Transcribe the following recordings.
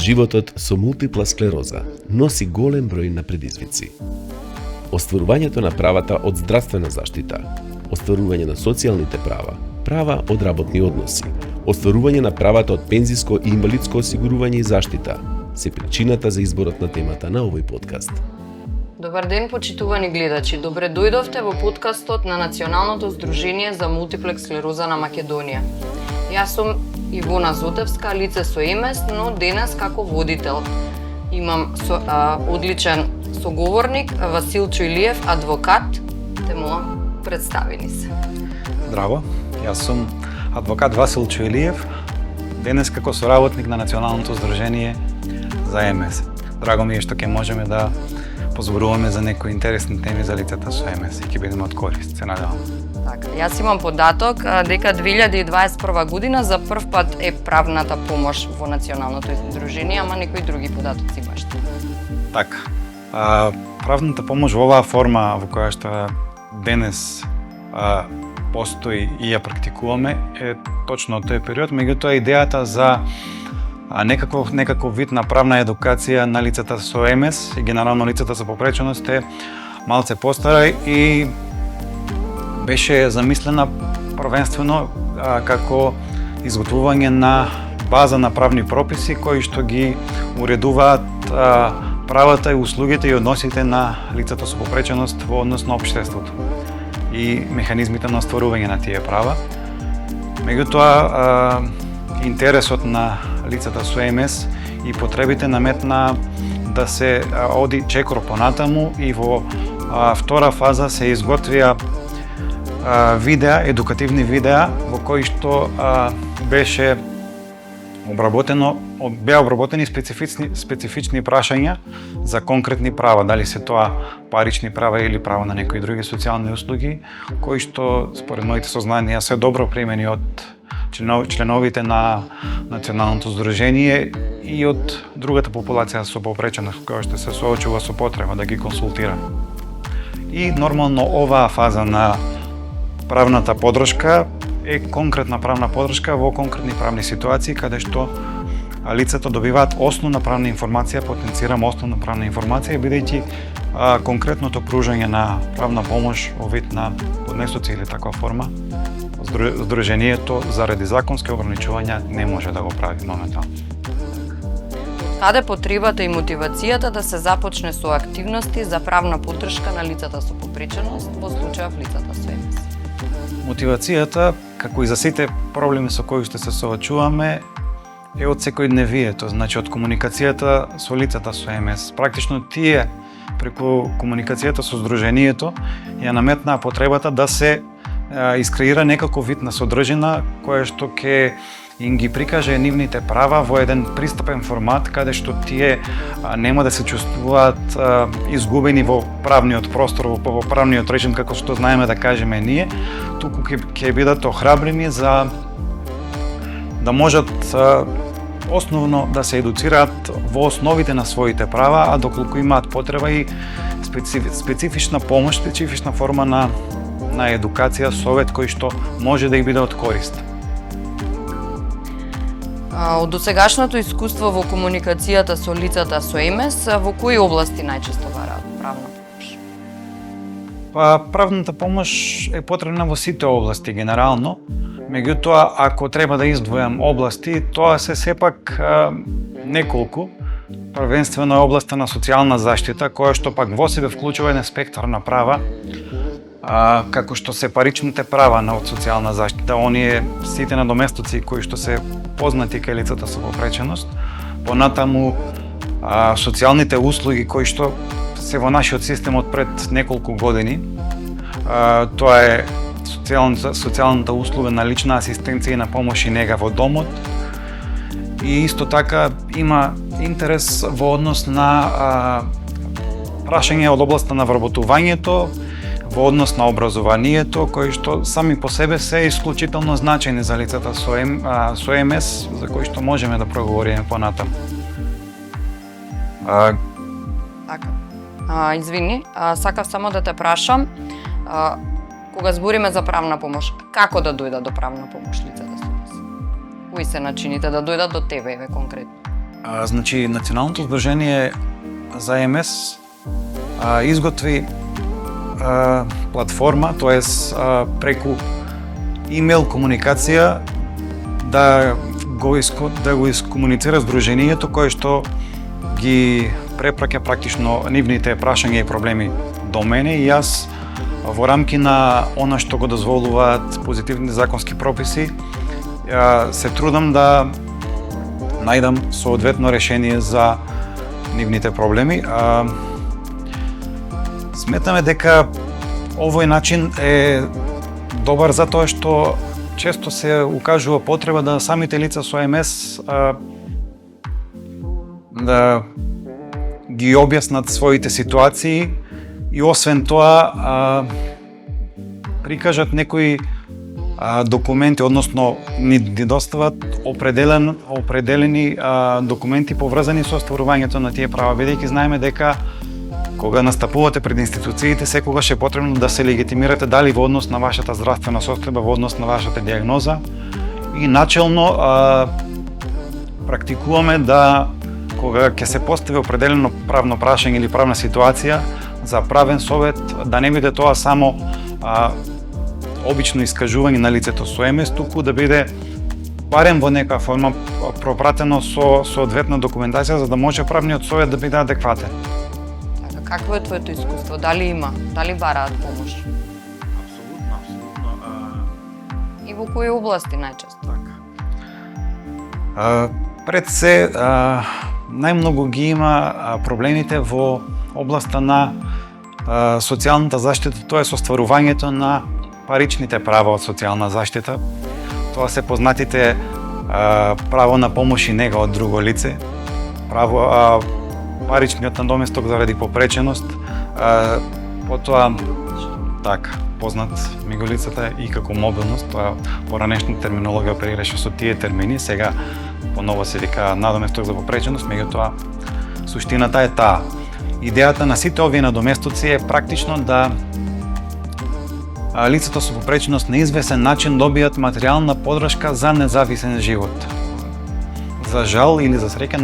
Животот со мултипла склероза носи голем број на предизвици. Остварувањето на правата од здравствена заштита, остварување на социјалните права, права од работни односи, остварување на правата од пензиско и инвалидско осигурување и заштита се причината за изборот на темата на овој подкаст. Добар ден, почитувани гледачи. Добре дојдовте во подкастот на Националното здружение за мултиплекс склероза на Македонија. Јас сум Ивона Зотевска, лице со МС, но денес како водител имам одличен соговорник Васил Чојлиев, адвокат. Те молам, представи ни се. Здраво, јас сум адвокат Васил Чојлиев, денес како соработник на Националното здружение за МС. Драго ми е што ќе можеме да позборуваме за некои интересни теми за лицата со МС и ќе бидеме од корист, се надевам. Така, јас имам податок дека 2021 година за прв пат е правната помош во Националното здружение, ама некои други податоци имаш. Така, правната помош во оваа форма во која што денес постои и ја практикуваме е точно од тој период, меѓутоа идејата за некаков вид на правна едукација на лицата со МС и генерално лицата со попреченост е малце постара и беше замислена првенствено како изготвување на база на правни прописи кои што ги уредуваат правата и услугите и односите на лицата со попреченост во однос на општеството и механизмите на остварување на тие права. Меѓутоа, интересот на лицата со МС и потребите наметна да се оди чекор понатаму и во втора фаза се изготвија едукативни видеа во кои што беа обработени специфични прашања за конкретни права, дали се тоа парични права или право на некои други социјални услуги, кои што според моите сознанија се добро примени од членовите на Националното здружение и од другата популација со попреченост која што се соочува со потреба да ги консултира. И нормално оваа фаза на правната подршка е конкретна правна подршка во конкретни правни ситуации каде што лицата добиваат основна правна информација, потенцирам основна правна информација, бидејќи конкретното пружање на правна помош во вид на поднесоци или таква форма, здружението заради законски ограничувања не може да го прави моментално. Каде потребата и мотивацијата да се започне со активности за правна поддршка на лицата со попреченост, во случајов лицата со МС? Мотивацијата, како и за сите проблеми со кои што се соочуваме, е од секојдневието, значи од комуникацијата со лицата со МС. Практично тие преку комуникацијата со здружението ја наметнаа потребата да се искреира некаков вид на содржина која што ќе им ги прикаже нивните права во еден пристапен формат каде што тие нема да се чувствуваат изгубени во правниот простор, во правниот режим како што знаеме да кажеме ние, туку ќе бидат охрабрени за да можат основно да се едуцираат во основите на своите права, а доколку имаат потреба и специфична помош, специфична форма на едукација, совет кој што може да и биде од корист. Од досегашното искуство во комуникацијата со лицата со МС, во кои области најчесто бараат правна помош? Правната помош е потребна во сите области генерално, меѓутоа ако треба да издвојам области, тоа се сепак неколку. Првенствено е областа на социјална заштита, која што пак во себе вклучува еден спектар на права, како што се паричните права на социјална заштита, оние сите надоместоци кои што се познати кај лицата со попреченост, понатаму социјалните услуги кои што се во нашиот систем од пред неколку години, тоа е социјалната услуга на лична асистенција и на помош и нега во домот, и исто така има интерес во однос на прашање од областа на вработувањето, во однос на образованието, кои што сами по себе се исклучително значајни за лицата со МС, за кои што можеме да проговориме понатаму. Така. Извини, сакав само да те прашам, кога збориме за правна помош, како да дојдат до правна помош лицата со МС? Кои се начините да дојдат до тебе, конкретно? Значи, Националното здружение за ЕМС изготви платформа, тоест преку имейл комуникација да го искомуницира здруженијето кое што ги препраќа практично нивните прашања и проблеми до мене и јас во рамки на она што го дозволуваат позитивните законски прописи се трудам да најдам соодветно решение за нивните проблеми. Сметаме дека овој начин е добар затоа што често се укажува потреба да самите лица со МС да ги објаснат своите ситуации и освен тоа прикажат некои документи, односно ни достават определени документи поврзани со остварувањето на тие права, бидејќи знаеме дека кога настапувате пред институциите, секогаш е потребно да се легитимирате дали во однос на вашата здравствена состојба, во однос на вашата дијагноза и начелно практикуваме да кога ќе се постави определено правно прашање или правна ситуација за правен совет, да не биде тоа само обично искажување на лицето со МС, туку да биде барем во некоја форма пропратено со соодветна документација за да може правниот совет да биде адекватен. Какво е твоето искуство? Дали има? Дали бараат помош? Апсолутно. И во кои области најчесто? Така. Пред се, најмногу ги има проблемите во областа на социјалната заштита, тоа е остварувањето на паричните права од социјална заштита. Тоа се познатите право на помош и нега од друго лице, право паричниот надоместок заради попреченост, потоа така познат миголицата и како мобилност, тоа поранешна терминологија оперираше со тие термини, сега поново се вика надоместок за попреченост, меѓутоа суштината е таа. Идејата на сите овие надоместоци е практично да лицето со попреченост на извесен начин добијат материјална поддршка за независен живот. За жал или за среќа,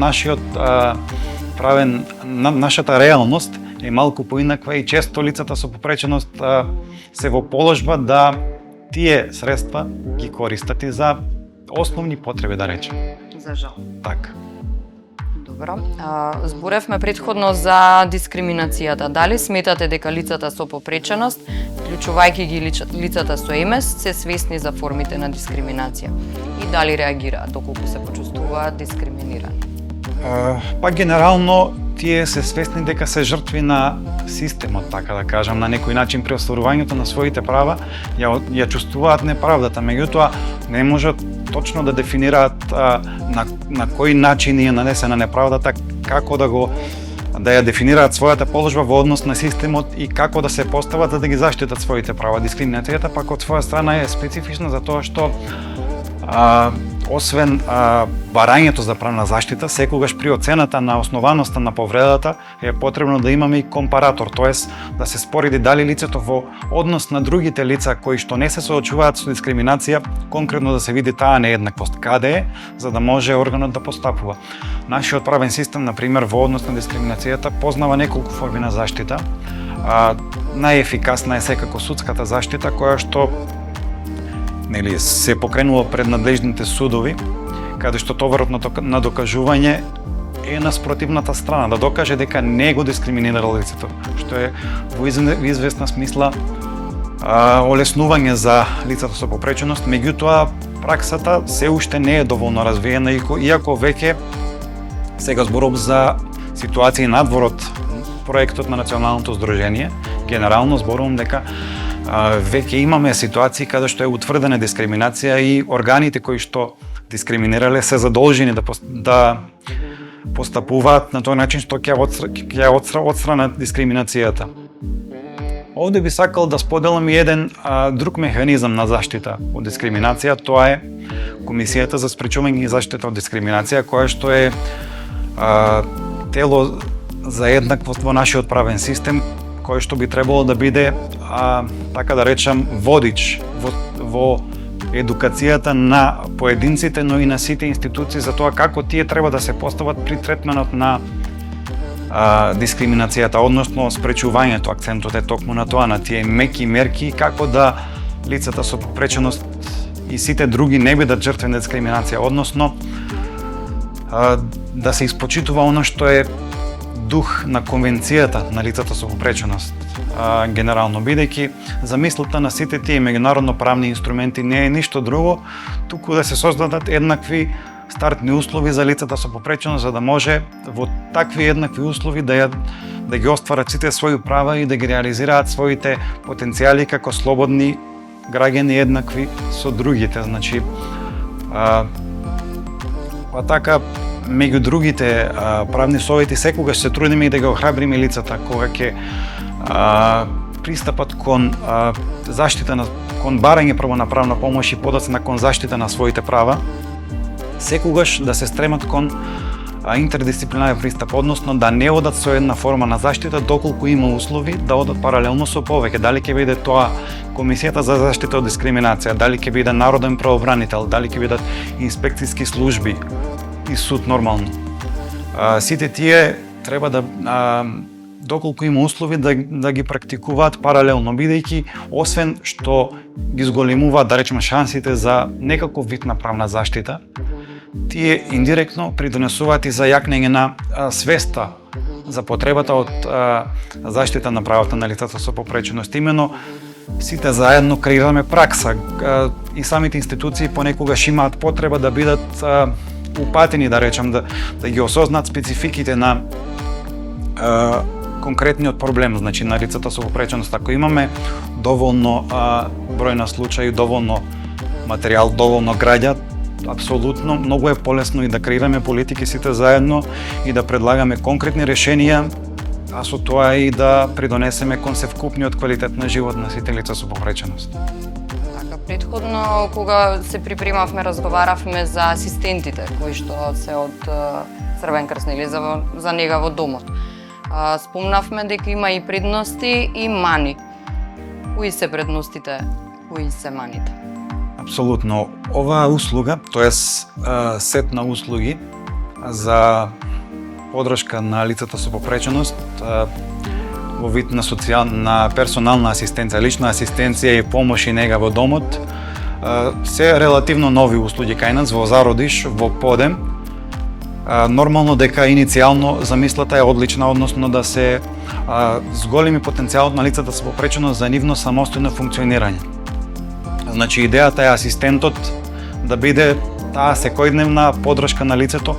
нашата реалност е малку поинаква и често лицата со попреченост се во положба да тие средства ги користат и за основни потреби, да речем. За жал. Така. Добро. Зборевме претходно за дискриминацијата. Дали сметате дека лицата со попреченост, вклучувајќи ги лицата со МС, се свесни за формите на дискриминација? И дали реагираат доколку се почувствуваат дискриминирани? Па генерално тие се свесни дека се жртви на системот, така да кажам, на некој начин при остварувањето на своите права ја чувствуваат неправдата, меѓутоа не можат точно да дефинираат на кој начин е нанесена неправдата, како да ја дефинираат својата положба во однос на системот и како да се постават за да ги заштитат своите права. Дискриминацијата пак од своја страна е специфична за тоа што освен барањето за правна заштита, секогаш при оцената на основаноста на повредата е потребно да имаме и компаратор, тоест да се спореди дали лицето во однос на другите лица кои што не се соочуваат со дискриминација, конкретно да се види таа нееднаквост каде е, за да може органот да постапува. Нашиот правен систем, на пример, во однос на дискриминацијата познава неколку форми на заштита. Најефикасна е секако судската заштита, која што се покренува пред надлежните судови, каде што товарот на докажување е на спротивната страна, да докаже дека не го дискриминирал лицето, што е во известна смисла олеснување за лицата со попреченост, меѓутоа праксата се уште не е доволно развиена, иако веќе сега зборам за ситуации надвор од проектот на Националното здружение, генерално зборувам дека веќе имаме ситуации каде што е утврдена дискриминација и органите кои што дискриминирале се задолжени да постапуваат на тој начин што ќе отстранат дискриминацијата. Овде би сакал да споделам и еден друг механизам на заштита од дискриминација, тоа е Комисијата за спречување и заштита од дискриминација, која што е тело за еднаквост во нашиот правен систем, кој што би требало да биде, така да речам, водич во едукацијата на поединците, но и на сите институции за тоа како тие треба да се постават при третманот на дискриминацијата, односно спречувањето. Акцентот е токму на тоа, на тие меки мерки, како да лицата со попреченост и сите други не бидат жртви на дискриминација, односно да се испочитува оно што е дух на конвенцијата на лицата со попреченост. Генерално, бидејќи замислата на сите тие меѓународно правни инструменти не е ништо друго, туку да се создадат еднакви стартни услови за лицата со попреченост, за да може во такви еднакви услови да ги остварат сите своји права и да ги реализираат своите потенцијали како слободни граѓани еднакви со другите. Значи, па така, меѓу другите правни совети секогаш се трудиме и да ги охрабриме лицата кога ќе пристапат кон заштита кон барање прво на правна помош и подоцна кон заштита на своите права, секогаш да се стремат кон интердисциплинарен пристап, односно да не одат со една форма на заштита доколку има услови да одат паралелно со повеќе. Дали ќе биде тоа Комисијата за заштита од дискриминација, дали ќе биде народен правобранител, дали ќе бидат инспекцијски служби и суд нормално. Сите тие треба да доколку има услови да ги практикуваат паралелно, бидејќи освен што ги зголемуваат, да речеме, шансите за некаков вид на правна заштита, тие индиректно придонесуваат и за јакнење на свеста за потребата од заштита на правата на лицата со попреченост. Имено сите заедно креираме пракса и самите институции понекогаш имаат потреба да бидат упатени, да речем, да ги осознаат спецификите на конкретниот проблем, значи на лицата со попреченост. Ако имаме доволно број на случаи, доволно материјал, доволно граѓа, апсолутно многу е полесно и да креираме политики сите заедно и да предлагаме конкретни решенија, а со тоа и да придонесеме кон севкупниот квалитет на живот на сите лица со попреченост. Претходно, кога се припремавме, разговаравме за асистентите кои што се од Црвен крст, нели, за нега во домот. Спомнавме дека има и предности и мани. Кои се предностите, кои се маните? Апсолутно. Оваа услуга, тоест сет на услуги за подршка на лицата со попреченост во вид на персонална асистенција, лична асистенција и помош и нега во домот, се релативно нови услуги кај нас во зародиш, во подем. Нормално дека иницијално замислата е одлична, односно да се зголеми потенцијалот на лицата со попреченост за нивно самостојно функционирање. Значи, идејата е асистентот да биде таа секојдневна подршка на лицето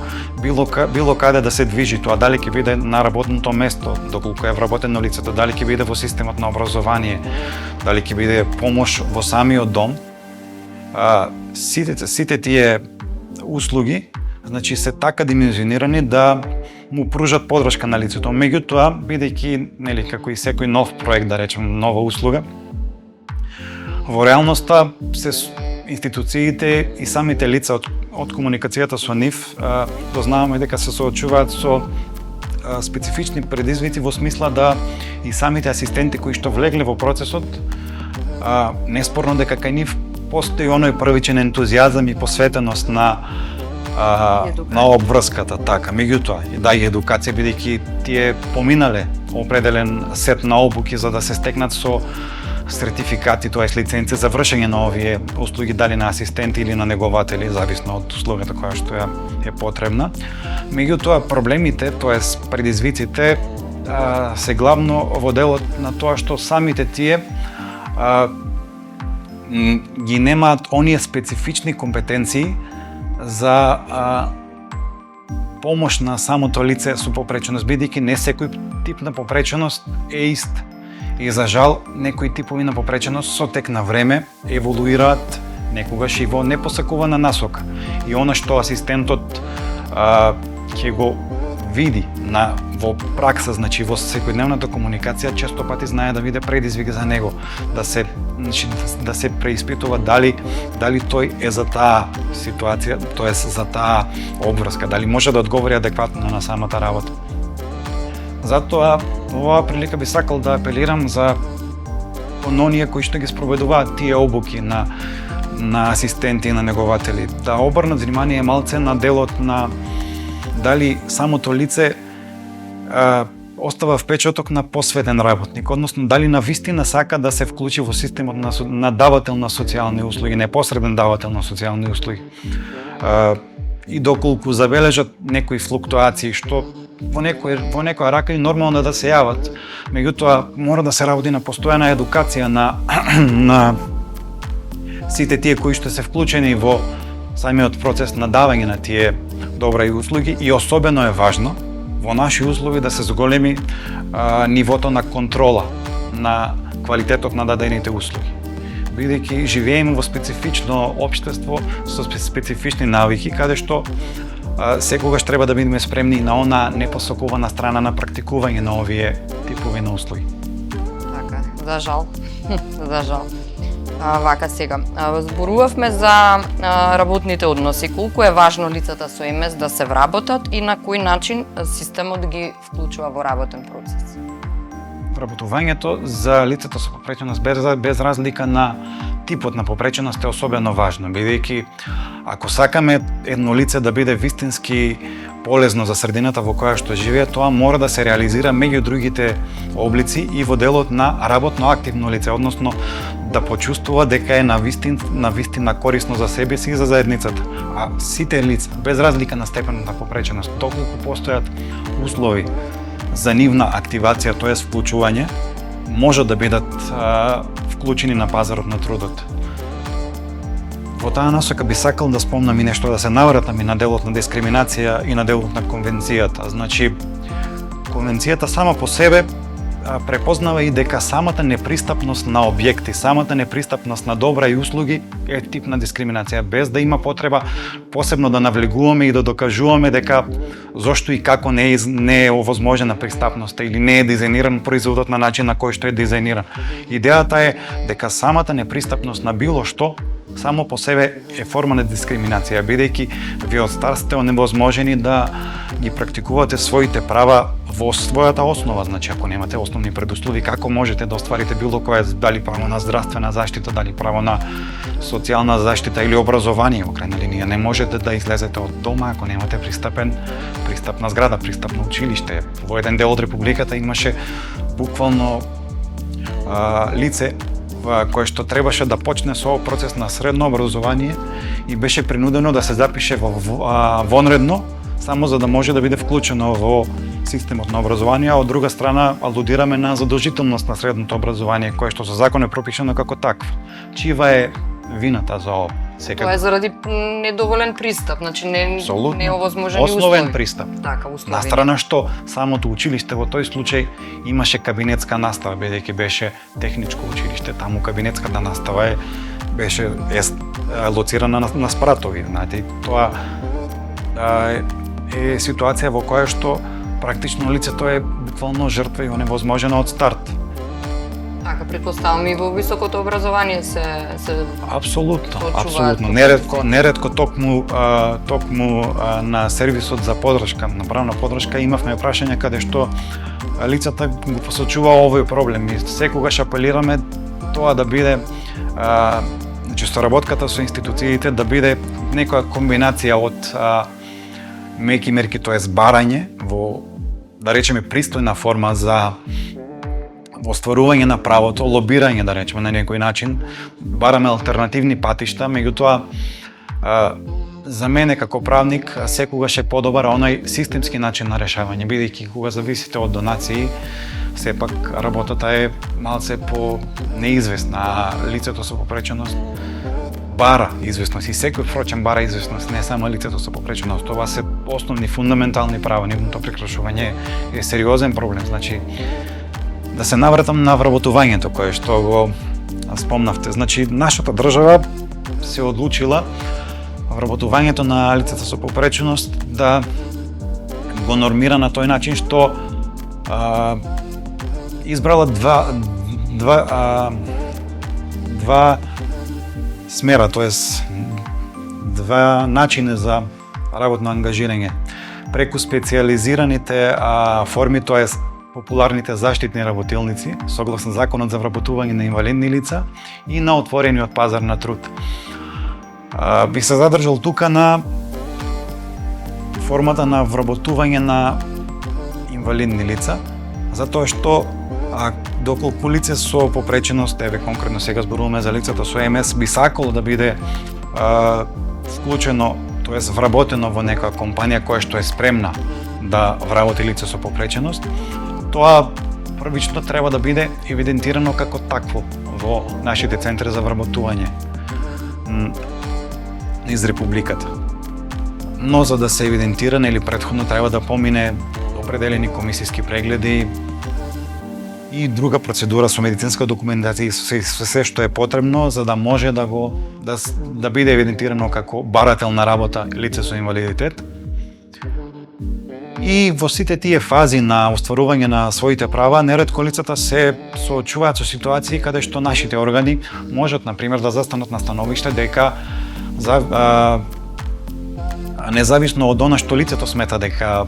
било каде да се движи тоа, дали ќе биде на работното место, доколку е вработено лицето, дали ќе биде во системот на образование, дали ќе биде помош во самиот дом. Сите тие услуги, значи, се така димензионирани да му пружат подршка на лицето. Меѓутоа, бидејќи, нели, како и секој нов проект, да речем, нова услуга, во реалноста институциите и самите лица од комуникацијата со нив дознаваме дека се соочуваат со специфични предизвици во смисла да и самите асистенти кои што влегле во процесот, неспорно дека кај нив постои оној првичен ентузијазам и посветеност на обврската, така. Меѓутоа, да, и едукација, бидејќи тие поминале определен сет на обуки за да се стекнат со сертификати, тоа е лиценци за вршење на овие услуги, дали на асистенти или на негователи, зависно од услугата која што е потребна. Меѓутоа, проблемите, тоест предизвиците, се главно во делот на тоа што самите тие ги немаат оние специфични компетенции за помош на самото лице со попреченост, бидејќи не секој тип на попреченост е ист. И за жал, некои типови на попреченост со тек на време еволуираат некогаш и во непосакувана насока. И она што асистентот ќе го види во пракса, значи во секојдневната комуникација, често пати знае да биде предизвик за него, да се преиспитува дали тој е за таа ситуација, тоест за таа обврска, дали може да одговори адекватно на самата работа. Затоа, во оваа прилика би сакал да апелирам за оние кои што ги спроведуваат тие обуки на на асистенти и на негователи, да обрнат внимание малце на делот на дали самото лице остава впечаток на посветен работник, односно дали навистина сака да се вклучи во системот на давател на социјални услуги, непосреден давател на социјални услуги. И доколку забележат некои флуктуации што во некоја рака и нормално да се јават, меѓутоа мора да се работи на постојана едукација на сите тие кои што се вклучени во самиот процес на давање на тие добра и услуги, и особено е важно во наши услови да се зголеми нивото на контрола на квалитетот на дадените услуги. Бидејќи живееме во специфично општество со специфични навики, каде што секогаш треба да бидеме спремни на она непосокувана страна на практикување на овие типови на услуги. Така, за жал. За жал. Вака сега, зборувавме за работните односи. Колку е важно лицата со МС да се вработат и на кој начин системот ги вклучува во работен процес? Вработувањето за лицата со попреченост без разлика на типот на попреченост е особено важно, бидејќи ако сакаме едно лице да биде вистински полезно за средината во која што живее, тоа мора да се реализира меѓу другите облици и во делот на работно активно лице, односно да почувствува дека е навистина корисно за себе си и за заедницата. А сите лица, без разлика на степенот на попреченост, доколку постојат услови за нивна активација, тоест вклучување, може да бидат вклучени на пазарот на трудот. Во таа насока би сакал да спомнам и нешто, да се навратам и на делот на дискриминација и на делот на конвенцијата. Значи, конвенцијата сама по себе препознава и дека самата непристапност на објекти, самата непристапност на добра и услуги е тип на дискриминација, без да има потреба посебно да навлегуваме и да докажуваме дека зошто и како не е овозможена пристапноста или не е дизајниран производот на начин на кој што е дизајниран. Идејата е дека самата непристапност на било што само по себе е форма на дискриминација, бидејќи вие од старт сте оневозможени да ги практикувате своите права во својата основа. Значи, ако немате основни предуслови, како можете да остварите било кое, дали право на здравствена заштита, дали право на социјална заштита или образование, во крајна линија, не можете да излезете од дома ако немате пристапна зграда, пристапно училиште. Во еден дел од републиката имаше буквално лице кое што требаше да почне со процес на средно образование и беше принудено да се запише вонредно, само за да може да биде вклучено во системот на образование, а од друга страна алудираме на задолжителност на средното образование, кое што со закон е пропишано како такво. Чива е вината за ова? Тоа е заради недоволен пристап, значи не е овозможени услови. Основен пристап. Така, услови. На страна што самото училиште во тој случај имаше кабинетска настава, бидејќи беше техничко училиште, таму кабинетската настава беше лоцирана на спратови, знаете, тоа е ситуација во која што практично лицето е буквално жртва и оневозможено од старт. Така, претпоставам и во високото образование се Апсолутно. Неретко токму на сервисот за подршка, на правна подршка, имавме прашања каде што лицата го посочува овој проблем и секогаш апелираме тоа да биде значи соработката со институциите да биде некоја комбинација од меки мерки, тоест барање во, да речеме, пристојна форма за остварување на правото, лобирање, да речеме, на некој начин, бараме алтернативни патишта, меѓутоа за мене како правник секогаш е подобар онај системски начин на решавање, бидејќи кога зависите од донации, сепак работата е малце по неизвестна, а лицето со попреченост бара известност и секој впрочем бара известност, не само лицето со попреченост. Това се основни фундаментални права, нивното прекрашување е сериозен проблем. Значи, да се навратам на вработувањето кое што го спомнавте. Значи, нашата држава се одлучила вработувањето на лицата со попреченост да го нормира на тој начин што избрала два смера, тоест два начини за работно ангажирање. Преку специјализираните форми, тоест популарните заштитни работилници, согласно Законот за вработување на инвалидни лица и на отворениот пазар на труд. Бих се задржал тука на формата на вработување на инвалидни лица, затоа што доколку лице со попреченост, еве конкретно сега зборуваме за лицето со МС, би сакало да биде вклучено, тоест вработено во некоја компанија која што е спремна да вработи лице со попреченост, тоа првично треба да биде евидентирано како такво во нашите центри за вработување из Републиката. Но за да се евидентира, или претходно треба да помине определени комисиски прегледи и друга процедура со медицинска документација и се што е потребно за да може да биде евидентирано како барател на работа лице со инвалидитет. И во сите тие фази на остварување на своите права, неретко лицата се соочуваат со ситуации каде што нашите органи можат, например, да застанат на становиште дека независно од она што лицето смета дека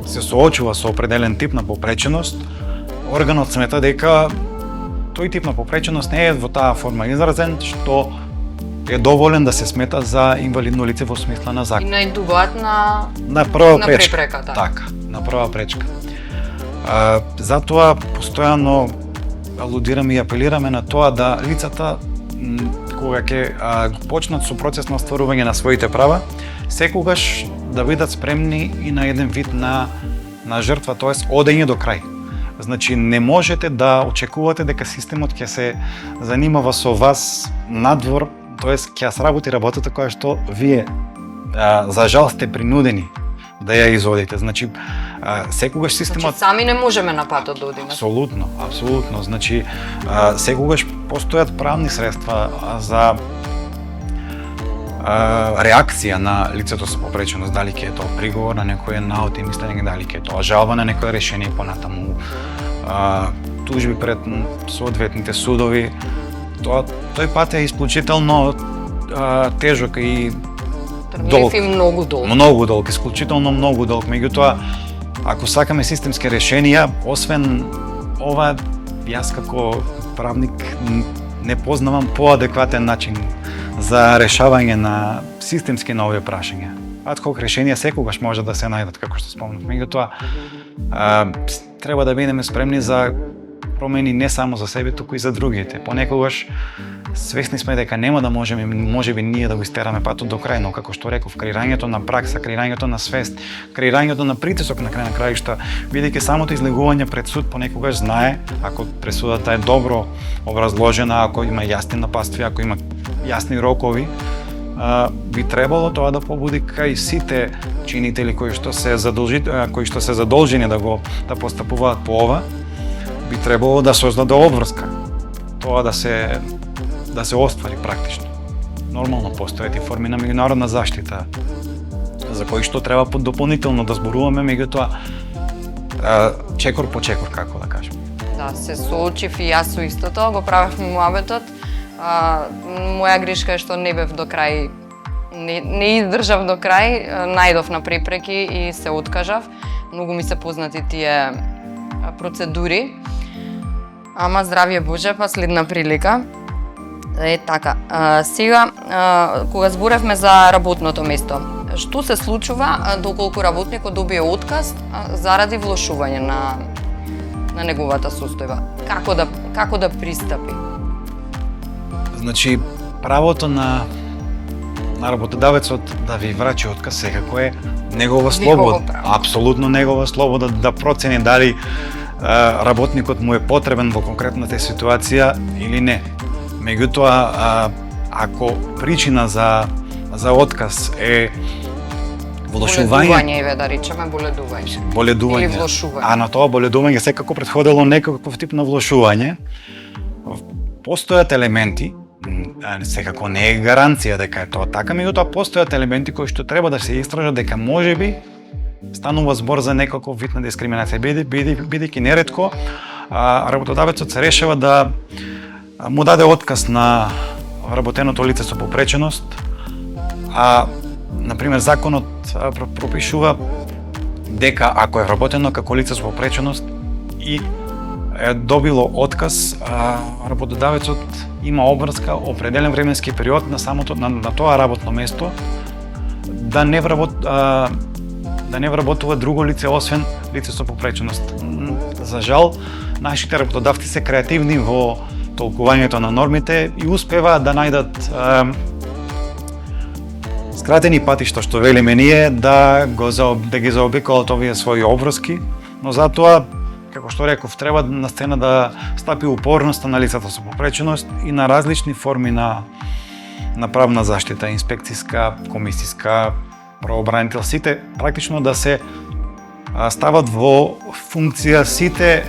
се соочува со определен тип на попреченост, органот смета дека тој тип на попреченост не е во таа форма изразен што е доволен да се смета за инвалидно лице во смисла на закон. И најдуваат на прва пречка. препрека, Така, на прва пречка. Затоа постојано алудираме и апелираме на тоа да лицата кога ќе почнат со процес на остварување на своите права, секогаш да бидат спремни и на еден вид на жртва, тоест одење до крај. Значи, не можете да очекувате дека системот ќе се занимава со вас надвор, тоест ќе сработи работата која што вие за жал сте принудени да ја изодите. Значи, секогаш системот... Значи, сами не можеме на патот да одиме. Апсолутно, апсолутно. Значи, секогаш постојат правни средства за реакција на лицето со попреченост, дали ќе е тоа приговор на некој наут и мислење, дали ќе е тоа жалба на некое решение понатаму, тужби пред соодветните судови. Тој пат е исклучително тежок и долг. И многу долг. Многу долг, исклучително многу долг. Меѓутоа, ако сакаме системски решенија, освен ова, јас како правник не познавам поадекватен начин за решавање на системски на овие прашања. Адхок решенија секогаш може да се најдат, како што спомнав. Меѓутоа, треба да бидеме спремни за промени не само за себе, туку и за другите. Понекогаш свесни сме дека нема да можеби ние да го истераме патот до крај, но како што реков, креирањето на пракса, креирањето на свест, креирањето на притисок на крај на краишта, бидејќи самото излегување пред суд понекогаш знае, ако пресудата е добро образложена, ако има јасни напастви, ако има јасни рокови, би требало тоа да побуди кај сите чинители кои што се задолжени да постапуваат по ова, би требало да создаде обврска. Тоа да се оствари практично. Нормално постојат и форми на меѓународна заштита за кои што треба дополнително да зборуваме, меѓутоа чекор по чекор, како да кажем. Да, се соочив и јас со истото, го правевме муабетот. Моја грешка е што не бев до крај, не издржав до крај, најдов на препреки и се откажав. Многу ми се познати тие процедури. Ама здравје Боже, па следна прилика. Е така. Сега, кога зборевме за работното место, што се случува доколку работникот добие отказ заради влошување на неговата состојба? Како да пристапи? Значи, правото на работодавецот да ви врачи отказ секако е негова слобода. Апсолутно негова слобода да процени дали работникот му е потребен во конкретната ситуација или не. Меѓутоа, ако причина за отказ е влошување, боледување, да речеме боледување. Или влошување. А на тоа боледување секако претходело некаков тип на влошување. Постојат елементи, секако не е гаранција дека е тоа така, меѓутоа постојат елементи кои што треба да се истражат дека можеби станува збор за некаков вид на дискриминација, бидејќи неретко работодавецот се решава да му даде отказ на вработеното лице со попреченост, например, законот пропишува дека ако е вработено како лице со попреченост и е добило отказ, работодавецот има обврска определен временски период на самото на тоа работно место да не вработува друго лице освен лице со попреченост. За жал, нашите работодавци се креативни во толкувањето на нормите и успеваат да најдат скратени патишта, што велиме ние, да ги заобиколат овие своји обврски, но затоа, како што реков, треба на сцена да стапи упорноста на лицата со попреченост и на различни форми на правна заштита, инспекциска, комисиска, правобранител, сите практично да се стават во функција сите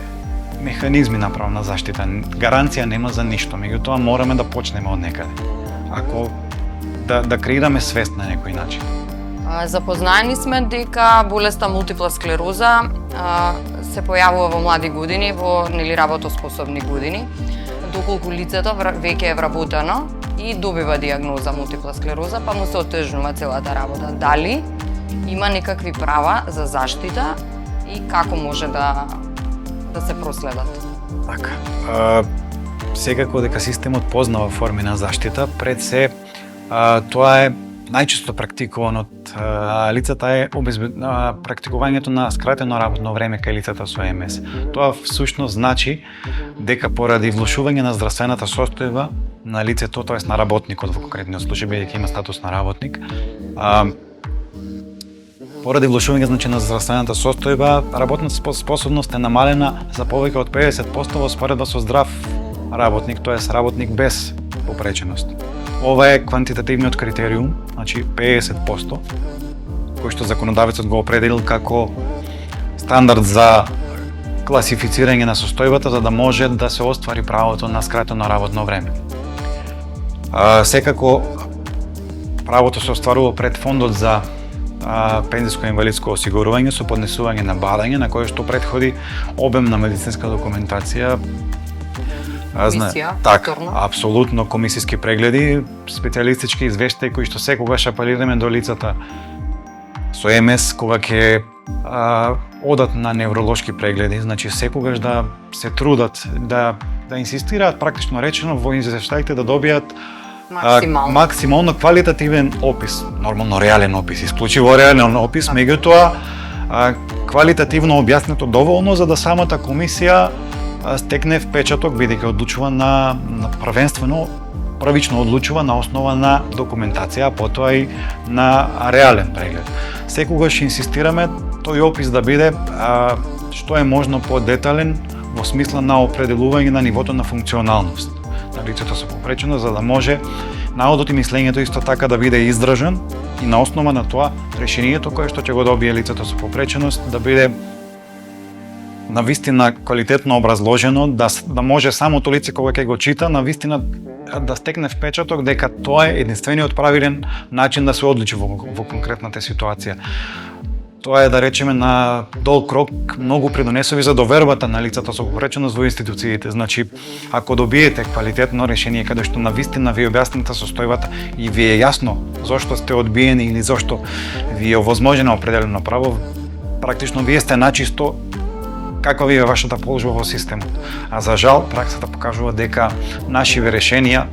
механизми на правна заштита. Гаранција нема за ништо, меѓутоа мораме да почнеме од некаде. Ако да креираме свест на некој начин. Запознаени сме дека болеста мултипла склероза се појавува во млади години, во работоспособни години, доколку лицето веќе е вработено и добива дијагноза мултипла склероза, па му се отежнува целата работа. Дали има некакви права за заштита и како може да се проследат? Така. Секако дека системот познава форми на заштита, пред се тоа е најчесто практикувано од лицата е практикувањето на скратено работно време кај лицата со МС. Тоа всушност значи дека поради влошување на здравствената состојба на лицето, тоест на работникот во конкретниот случај, бидејќи има статус на работник, поради влошување на здравствената состојба, работната способност е намалена за повеќе од 50% во споредба со здрав работник, тоест работник без попреченост. Ова е квантитативниот критериум, значи 50%, кој што законодавецот го определил како стандард за класифицирање на состојбата за да може да се оствари правото на скратено работно време. Секако правото се остварува пред фондот за пензиско и инвалидско осигурување со поднесување на барање на кое што претходи обемна медицинска документација. Комисија, така, апсолутно комисиски прегледи, специјалистички извештаи кои што секогаш апелираме до лицата со МС кога ќе одат на невролошки прегледи, значи секогаш да се трудат да инсистираат практично речено во извештаите да добијат максимално квалитативен опис, нормално реален опис, исклучиво реален опис, меѓутоа квалитативно објаснето доволно за да самата комисија стекне впечаток, бидејќи одлучува на првично одлучува на основа на документација, а потоа и на реален преглед. Секогаш инсистираме тој опис да биде што е можно подетален во смисла на определување на нивото на функционалност на лицето со попреченост, за да може наодот и мислењето исто така да биде издржан и на основа на тоа решението кое што ќе го добие лицето со попреченост да биде навистина квалитетно образложено, да може самото лице кога ќе го чита навистина да стекне впечаток дека тоа е единствениот правилен начин да се одлучи во конкретната ситуација. Тоа е, да речеме, на долг рок многу придонесови за довербата на лицата со попреченост во институциите. Значи, ако добиете квалитетно решение каде што навистина ви објасните состојбата и ви е јасно зошто сте одбиени или зошто ви е овозможено определено право, практично вие сте начисто каква ви е вашата положба во системот. А за жал, праксата покажува дека нашиве решенија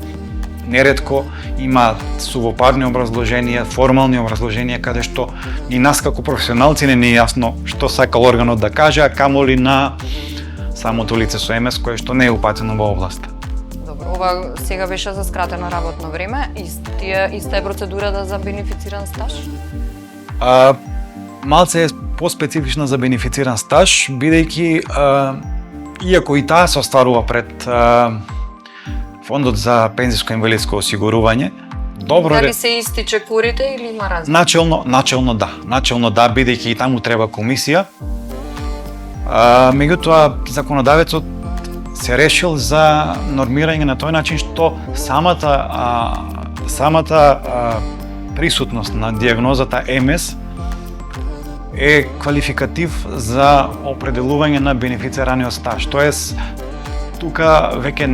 неретко има сувопарни образложенија, формални образложенија, каде што ни нас како професионалци не е јасно што сакал органот да каже, а камоли на самото лице со МС кое што не е упатено во област. Добро, ова сега беше за скратено работно време, иста е процедурата за бенефициран стаж? Малце е поспецифична за бенефициран стаж, бидејќи иако и таа се остварува пред Фондот за пензиско и инвалидско осигурување, добро дали се исти чекорите или има разлика? Начелно да, бидејќи и таму треба комисија. Меѓутоа законодавецот се решил за нормирање на тој начин што самата присутност на дијагнозата МС е квалификатив за определување на бенефицираниот стаж. Тоест, тука веќе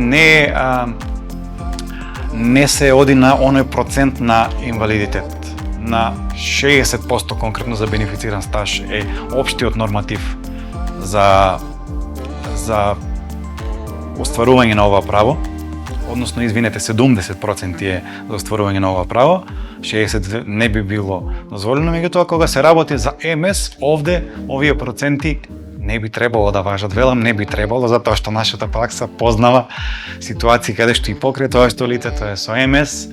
не се оди на оној процент на инвалидитет. На 60% конкретно за бенефициран стаж е општиот норматив за остварување на ова право. односно извинете 70% е за остварување на ова право, 60% не би било дозволено, меѓутоа кога се работи за МС, овде овие проценти не би требало да важат. Велам не би требало, затоа што нашата пракса познава ситуации каде што и покрај тоа што лицето е со МС,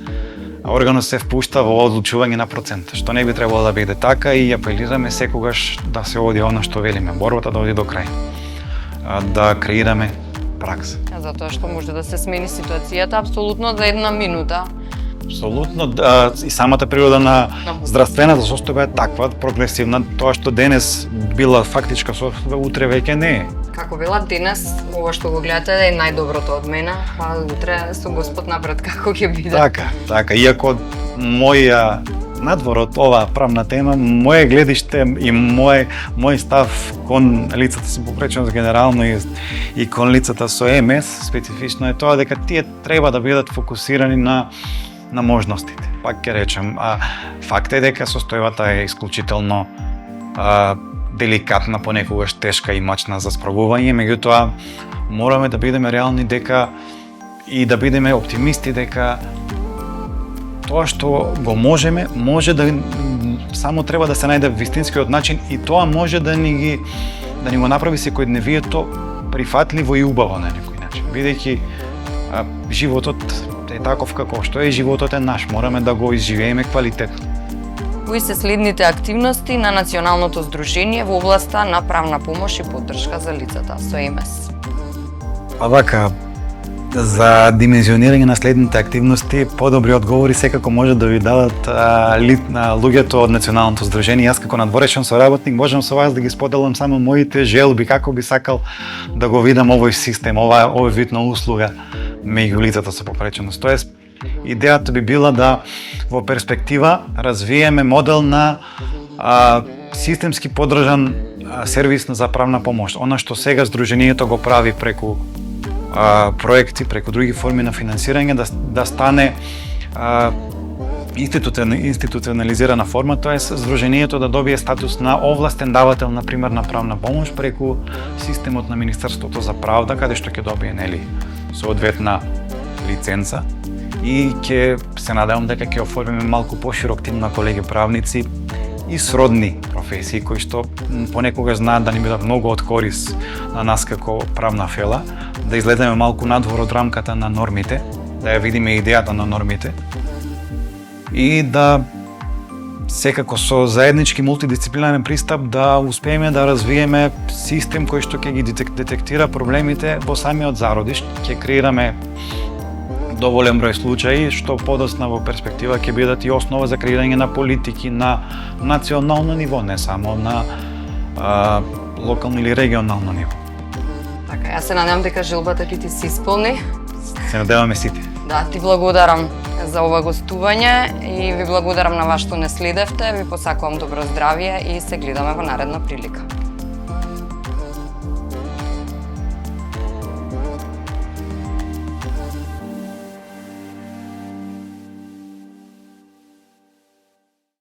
органот се впушта во одлучување на процент, што не би требало да биде така и апелираме секогаш да се оди она што велиме, борбата да оди до крај, да креираме пракса. Затоа што може да се смени ситуацијата апсолутно за една минута. Апсолутно, и самата природа на здравствената состојба е таква, прогресивна, тоа што денес била фактичка состојба, утре веќе не е. Како велат денес, ова што го гледате е најдоброто од мене, па утре со Господ напред како ќе биде. Така, иако моја надвор од оваа правна тема, моje гледиште и мој став кон лицата со попреченост генерално и кон лицата со МС специфично е тоа дека тие треба да бидат фокусирани на можностите. Пак ќе речем, факт е дека состојбата е исклучително деликатна, понекогаш тешка и мачна за справување, меѓутоа мораме да бидеме реални дека и да бидеме оптимисти дека тоа што го можеме, може да само треба да се најде вистинскиот начин и тоа може да ни го направи секојдневието прифатливо и убаво на некој начин. Бидејќи животот е таков како што е, животот е наш, мораме да го изживееме квалитетно. Кои се следните активности на Националното здружение во областа на правна помош и поддршка за лицата со МС? Вака, за димензионирање на следните активности, подобри одговори секако може да ви дадат луѓето од Националното здружение. Јас како надворешен соработник можам со вас да ги споделам само моите желби, како би сакал да го видам овој систем, овој вид на услуга меѓу лицата со попреченост. Тоест, идејата би била да во перспектива развиеме модел на системски поддржан сервис за правна помош. Она што сега здружението го прави преку проекти, преку други форми на финансирање, да стане институционализирана форма, тоа е здружението да добие статус на овластен давател, например, на правна помош преку системот на Министерството за правда, каде што ќе добие соодветна лиценца и ќе се надевам дека ќе оформиме малку поширок тим на колеги правници и сродни професии кои што понекогаш знаат да ни бидат многу од корис на нас како правна фела, да излеземе малку надвор од рамката на нормите, да ја видиме идејата на нормите и да секако со заеднички мултидисциплинарен пристап да успееме да развиеме систем кој што ќе ги детектира проблемите во самиот зародиш, ќе креираме доволен број случаи што подоцна во перспектива ќе бидат и основа за креирање на политики на национално ниво, не само на локално или регионално ниво. Така, јас се надевам дека желбата ќе ти се исполни. Се надеваме сите. Да, ти благодарам за ова гостување и ви благодарам на вас што не следевте, ви посакувам добро здравје и се гледаме во наредна прилика.